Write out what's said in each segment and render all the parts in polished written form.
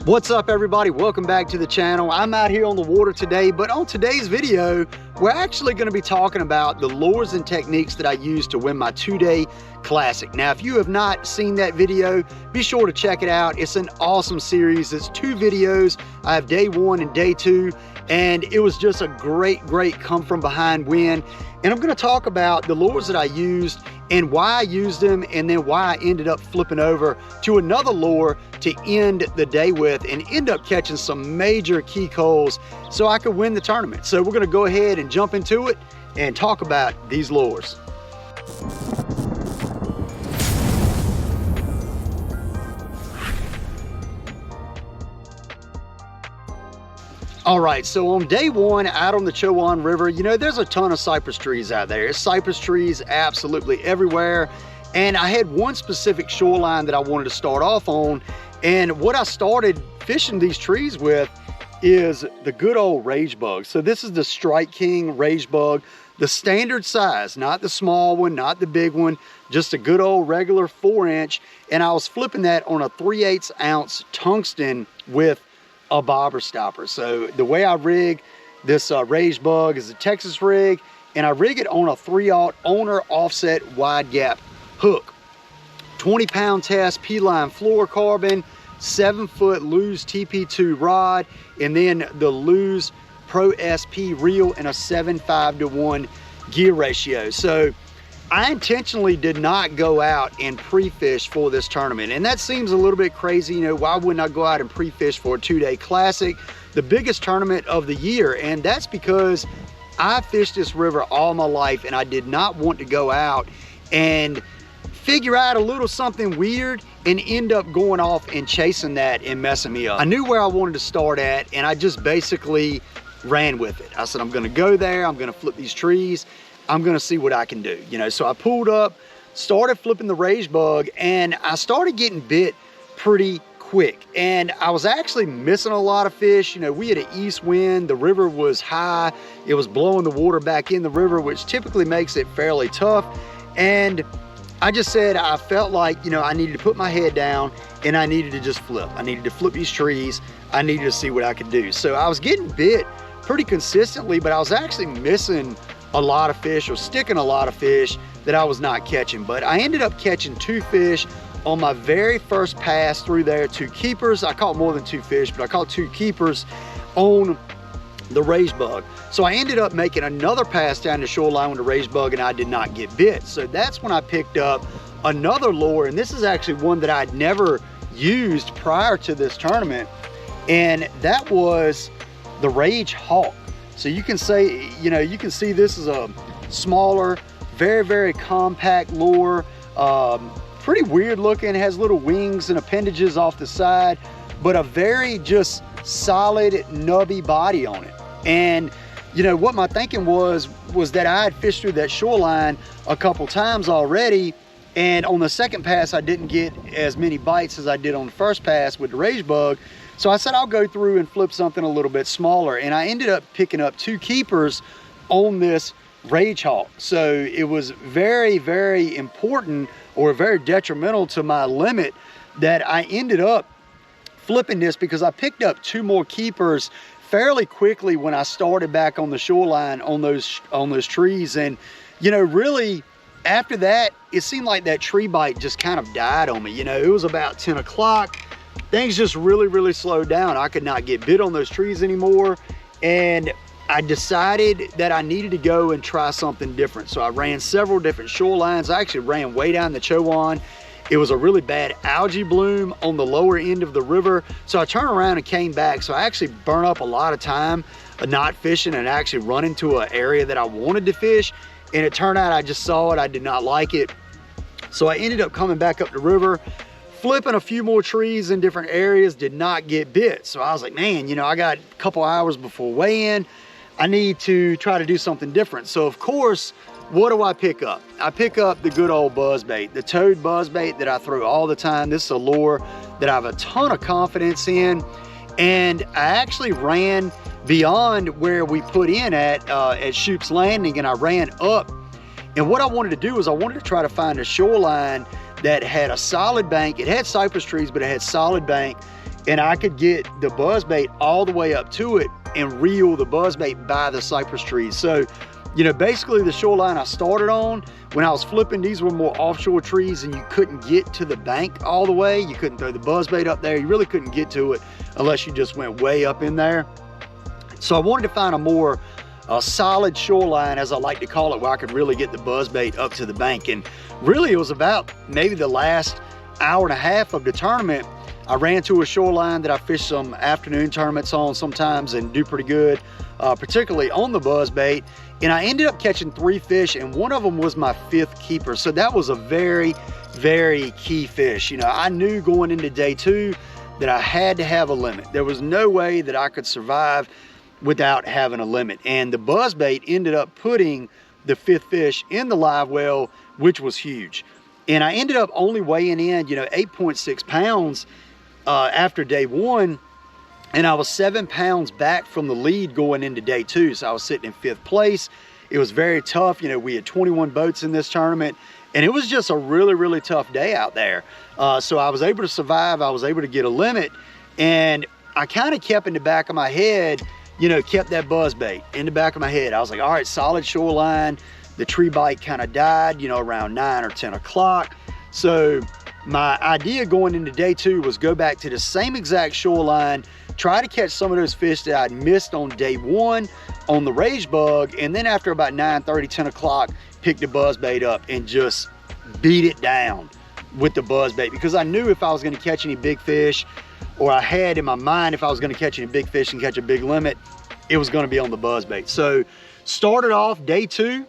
What's up everybody, welcome back to the channel. I'm out here on the water today, but on today's video we're actually going to be talking about the lures and techniques that I used to win my 2-day classic. Now if you have not seen that video, be sure to check it out. It's an awesome series. It's 2 videos. I have day 1 and day 2, and it was just a great come from behind win. And I'm going to talk about the lures that I used and why I used them, and then why I ended up flipping over to another lure to end the day with and end up catching some major key coals so I could win the tournament. So we're going to go ahead and jump into it and talk about these lures. All right, so on day 1 out on the Chowan River, you know, there's a ton of cypress trees out there. There's cypress trees absolutely everywhere. And I had one specific shoreline that I wanted to start off on. And what I started fishing these trees with is the good old rage bug. So this is the Strike King rage bug, the standard size, not the small one, not the big one, just a good old regular 4-inch. And I was flipping that on a 3/8 ounce tungsten with a bobber stopper. So the way I rig this rage bug is a Texas rig, and I rig it on a 3/0 owner offset wide gap hook. 20-pound test P-line fluorocarbon, 7-foot LURES TP2 rod, and then the LURES Pro SP reel in a 7:5-to-1 gear ratio. So I intentionally did not go out and pre-fish for this tournament. And that seems a little bit crazy. You know, why wouldn't I go out and pre-fish for a 2-day classic, the biggest tournament of the year? And that's because I fished this river all my life, and I did not want to go out and figure out a little something weird and end up going off and chasing that and messing me up. I knew where I wanted to start at, and I just basically ran with it. I said, I'm gonna go there, I'm gonna flip these trees, I'm gonna see what I can do. You know, so I pulled up, started flipping the rage bug, and I started getting bit pretty quick. And I was actually missing a lot of fish. You know, we had an east wind, the river was high, it was blowing the water back in the river, which typically makes it fairly tough. And I just said, I felt like, you know, I needed to put my head down and I needed to just flip. I needed to flip these trees. I needed to see what I could do. So I was getting bit pretty consistently, but I was actually missing a lot of fish, or sticking a lot of fish that I was not catching. But I ended up catching 2 fish on my very first pass through there, 2 keepers. I caught more than 2 fish, but I caught 2 keepers on the rage bug. So I ended up making another pass down the shoreline with the rage bug, and I did not get bit. So that's when I picked up another lure, and this is actually one that I'd never used prior to this tournament, and that was the Rage Hawk. So you can say, you know, you can see this is a smaller, very compact lure, pretty weird looking, has little wings and appendages off the side, but a very just solid nubby body on it. And you know what my thinking was that I had fished through that shoreline a couple times already, and on the second pass I didn't get as many bites as I did on the first pass with the rage bug. So I said I'll go through and flip something a little bit smaller, and I ended up picking up 2 keepers on this Rage Hawk. So it was very important, or very detrimental to my limit, that I ended up flipping this, because I picked up 2 more keepers fairly quickly when I started back on the shoreline on those trees. And you know, really after that, it seemed like that tree bite just kind of died on me. You know, it was about 10 o'clock. Things just really slowed down. I could not get bit on those trees anymore, and I decided that I needed to go and try something different. So I ran several different shorelines. I actually ran way down the Chowan. It was a really bad algae bloom on the lower end of the river. So I turned around and came back. So I actually burnt up a lot of time not fishing and actually running to an area that I wanted to fish. And it turned out I just saw it, I did not like it. So I ended up coming back up the river, flipping a few more trees in different areas, did not get bit. So I was like, man, you know, I got a couple hours before weigh-in. I need to try to do something different. So of course, what do I pick up? I pick up the good old buzzbait, the toad buzzbait that I throw all the time. This is a lure that I have a ton of confidence in. And I actually ran beyond where we put in at Shoup's Landing, and I ran up. And what I wanted to do is I wanted to try to find a shoreline that had a solid bank. It had cypress trees, but it had solid bank. and I could get the buzzbait all the way up to it and reel the buzzbait by the cypress trees. So, you know, basically the shoreline I started on, when I was flipping, these were more offshore trees and you couldn't get to the bank all the way. You couldn't throw the buzzbait up there. You really couldn't get to it unless you just went way up in there. So I wanted to find a more solid shoreline, as I like to call it, where I could really get the buzzbait up to the bank. And really it was about maybe the last hour and a half of the tournament. I ran to a shoreline that I fished some afternoon tournaments on sometimes and do pretty good, particularly on the buzzbait. And I ended up catching 3 fish, and one of them was my 5th keeper. So that was a very, very key fish. You know, I knew going into day 2 that I had to have a limit. There was no way that I could survive without having a limit. And the buzzbait ended up putting the 5th fish in the live well, which was huge. And I ended up only weighing in, you know, 8.6 pounds after day 1. And I was 7 pounds back from the lead going into day 2. So I was sitting in 5th place. It was very tough. You know, we had 21 boats in this tournament, and it was just a really, really tough day out there. So I was able to survive. I was able to get a limit, and I kind of kept in the back of my head, you know, kept that buzzbait in the back of my head. I was like, all right, solid shoreline. The tree bite kind of died, you know, around 9 or 10 o'clock. So my idea going into day 2 was go back to the same exact shoreline, try to catch some of those fish that I'd missed on day 1 on the rage bug, and then after about 9:30, 10 o'clock, pick the buzzbait up and just beat it down with the buzzbait, because I knew if I was going to catch any big fish, or I had in my mind if I was going to catch any big fish and catch a big limit, it was going to be on the buzzbait. So started off day 2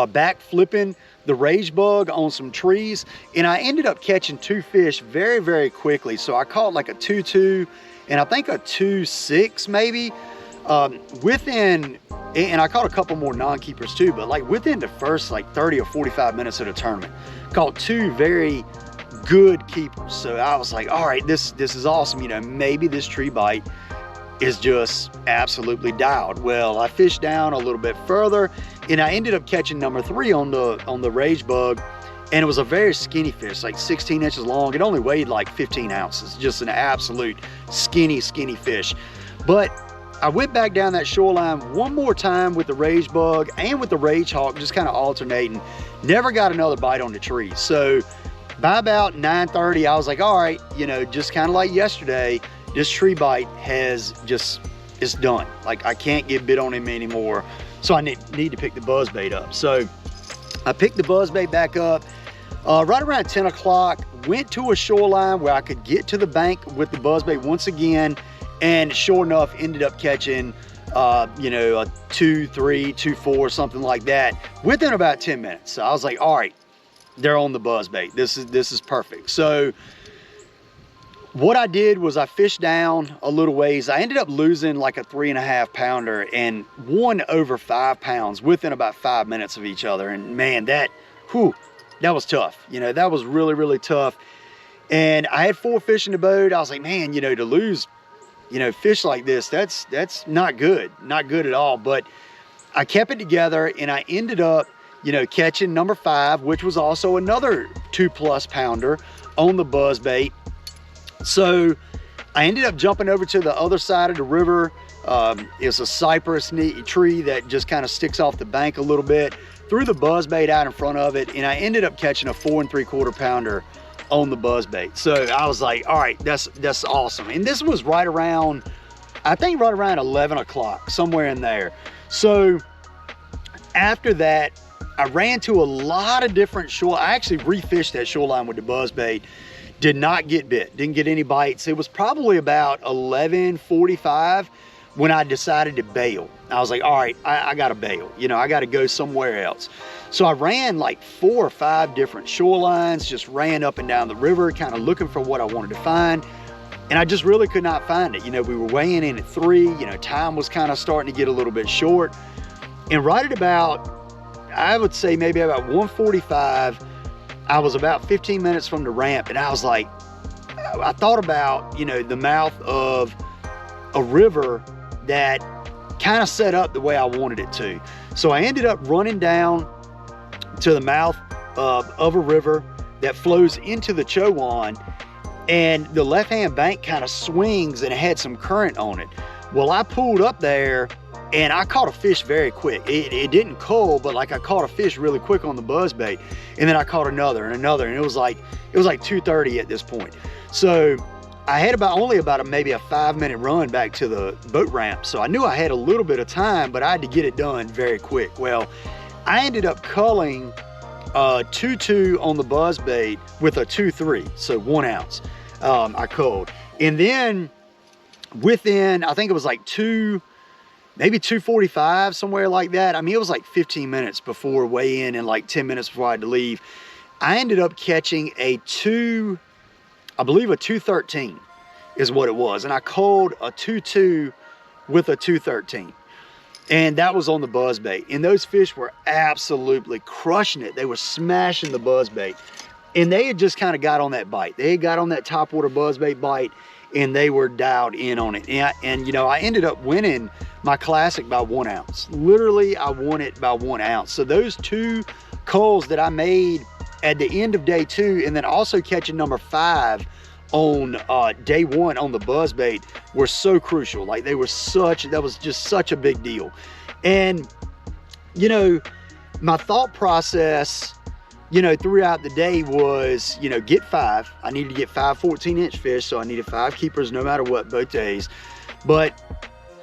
back flipping the rage bug on some trees, and I ended up catching 2 fish very, very quickly. So I caught like a 2.2 and I think a 2.6 maybe within, and I caught a couple more non-keepers too, but like within the first like 30 or 45 minutes of the tournament, caught 2 very good keepers. So I was like, all right, this is awesome. You know, maybe this tree bite is just absolutely dialed. Well, I fished down a little bit further, and I ended up catching number 3 on the rage bug, and it was a very skinny fish, like 16 inches long. It only weighed like 15 ounces, just an absolute skinny fish. But I went back down that shoreline one more time with the rage bug and with the rage hawk, just kind of alternating. Never got another bite on the tree. So by about 9:30, I was like, all right, you know, just kind of like yesterday, this tree bite has just, it's done. Like I can't get bit on him anymore. So I need to pick the buzzbait up. So I picked the buzzbait back up right around 10 o'clock, went to a shoreline where I could get to the bank with the buzzbait once again. And sure enough, ended up catching, you know, a 2.3, 2.4, something like that within about 10 minutes. So I was like, all right, they're on the buzzbait. This is perfect. So what I did was I fished down a little ways. I ended up losing like a 3.5 pounder and one over 5 pounds within about 5 minutes of each other. And man, that was tough. You know, that was really, really tough. And I had 4 fish in the boat. I was like, man, you know, to lose, you know, fish like this, that's not good at all. But I kept it together, and I ended up, you know, catching number 5, which was also another 2+ pounder on the buzzbait. So I ended up jumping over to the other side of the river. It's a cypress tree that just kind of sticks off the bank a little bit, threw the buzzbait out in front of it, and I ended up catching a 4 3/4 pounder on the buzzbait. So I was like, all right, that's awesome. And this was right around, I think right around 11 o'clock, somewhere in there. So after that, I ran to a lot of different shore. I actually refished that shoreline with the buzzbait. Did not get bit, didn't get any bites. It was probably about 11:45 when I decided to bail. I was like, all right, I gotta bail. You know, I gotta go somewhere else. So I ran like 4 or 5 different shorelines, just ran up and down the river, kind of looking for what I wanted to find. And I just really could not find it. You know, we were weighing in at 3, you know, time was kind of starting to get a little bit short. And right at about, I would say maybe about 1:45, I was about 15 minutes from the ramp, and I was like, I thought about, you know, the mouth of a river that kind of set up the way I wanted it to. So I ended up running down to the mouth of a river that flows into the Chowan, and the left-hand bank kind of swings and it had some current on it. Well, I pulled up there and I caught a fish very quick. It didn't cull, but like I caught a fish really quick on the buzzbait, and then I caught another and another, and it was like 2:30 at this point. So I had only about maybe a 5-minute run back to the boat ramp. So I knew I had a little bit of time, but I had to get it done very quick. Well, I ended up culling 2.2 on the buzzbait with a 2.3, so 1 ounce. I culled, and then within, I think it was like maybe 2:45, somewhere like that. I mean, it was like 15 minutes before weigh-in and like 10 minutes before I had to leave. I ended up catching I believe a 213 is what it was. And I culled a 2.2 with a 213. And that was on the buzzbait. And those fish were absolutely crushing it. They were smashing the buzzbait. And they had just kind of got on that bite. They had got on that topwater buzzbait bite, and they were dialed in on it. And you know, I ended up winning my classic by 1 ounce. Literally, I won it by 1 ounce. So those 2 culls that I made at the end of day 2, and then also catching number 5 on day 1 on the buzzbait, were so crucial. Like, that was just such a big deal. And you know, my thought process, you know, throughout the day was, you know, get 5. I needed to get 5 14-inch fish, so I needed 5 keepers no matter what both days. But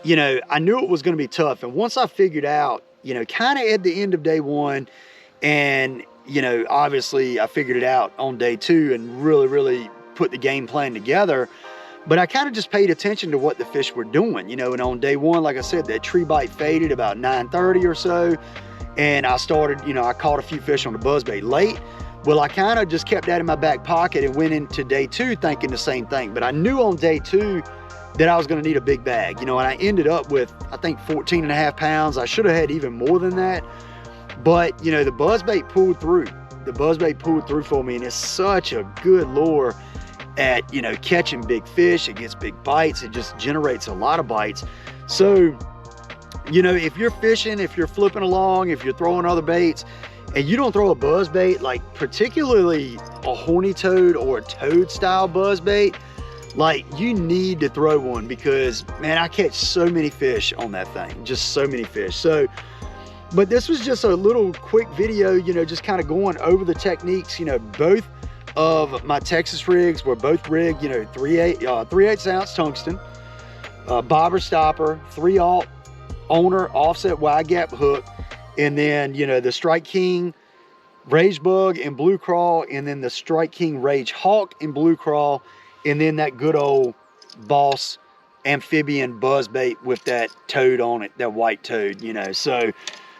you know, I knew it was going to be tough, and once I figured out, you know, kind of at the end of day 1, and you know, obviously I figured it out on day 2 and really put the game plan together. But I kind of just paid attention to what the fish were doing, you know. And on day 1, like I said, that tree bite faded about 9:30 or so, and I started, you know, I caught a few fish on the buzzbait late. Well, I kind of just kept that in my back pocket and went into day 2 thinking the same thing. But I knew on day 2 that I was going to need a big bag, you know, and I ended up with, I think, 14.5 pounds. I should have had even more than that. But, you know, the buzzbait pulled through. The buzzbait pulled through for me, and it's such a good lure at, you know, catching big fish. It gets big bites. It just generates a lot of bites. So, you know, if you're fishing, if you're flipping along, if you're throwing other baits, and you don't throw a buzzbait, like particularly a horny toad or a toad style buzzbait, like, you need to throw one, because, man, I catch so many fish on that thing. Just so many fish. So, but this was just a little quick video, you know, just kind of going over the techniques. You know, both of my Texas rigs were both rigged, you know, 3/8 ounce tungsten, bobber stopper, 3/0 owner offset wide gap hook, and then, you know, the Strike King Rage Bug and Blue Crawl, and then the Strike King Rage Hawk and Blue Crawl, and then that good old Boss amphibian buzzbait with that toad on it, that white toad, you know. So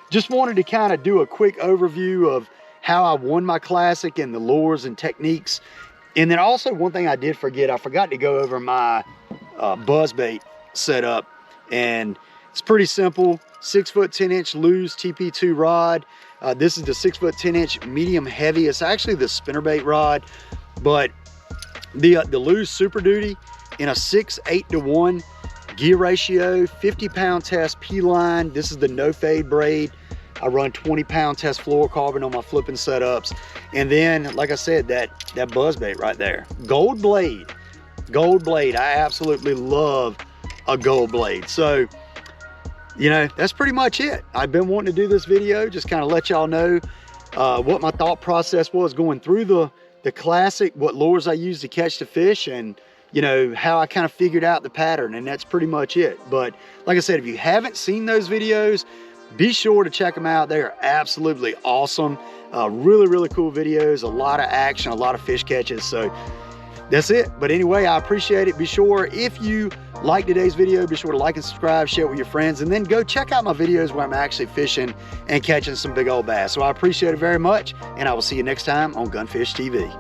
just wanted to kind of do a quick overview of how I won my classic and the lures and techniques. And then also, one thing I did forget, I forgot to go over my buzzbait setup. And it's pretty simple. 6-foot 10-inch LURES TP2 rod. This is the 6-foot 10-inch medium heavy. It's actually the spinnerbait rod, but the LURES Super Duty in a 6:8-to-1 gear ratio, 50-pound test P-line. This is the no fade braid. I run 20-pound test fluorocarbon on my flipping setups. And then, like I said, that buzzbait right there, gold blade. I absolutely love a gold blade. So, you know, that's pretty much it. I've been wanting to do this video, just kind of let y'all know what my thought process was going through the classic, what lures I use to catch the fish, and you know, how I kind of figured out the pattern. And that's pretty much it. But like I said, if you haven't seen those videos, be sure to check them out. They are absolutely awesome. Really cool videos, a lot of action, a lot of fish catches. So that's it. But anyway, I appreciate it. Be sure, if you like today's video, be sure to like and subscribe, share it with your friends, and then go check out my videos where I'm actually fishing and catching some big old bass. So I appreciate it very much, and I will see you next time on Gunfish TV.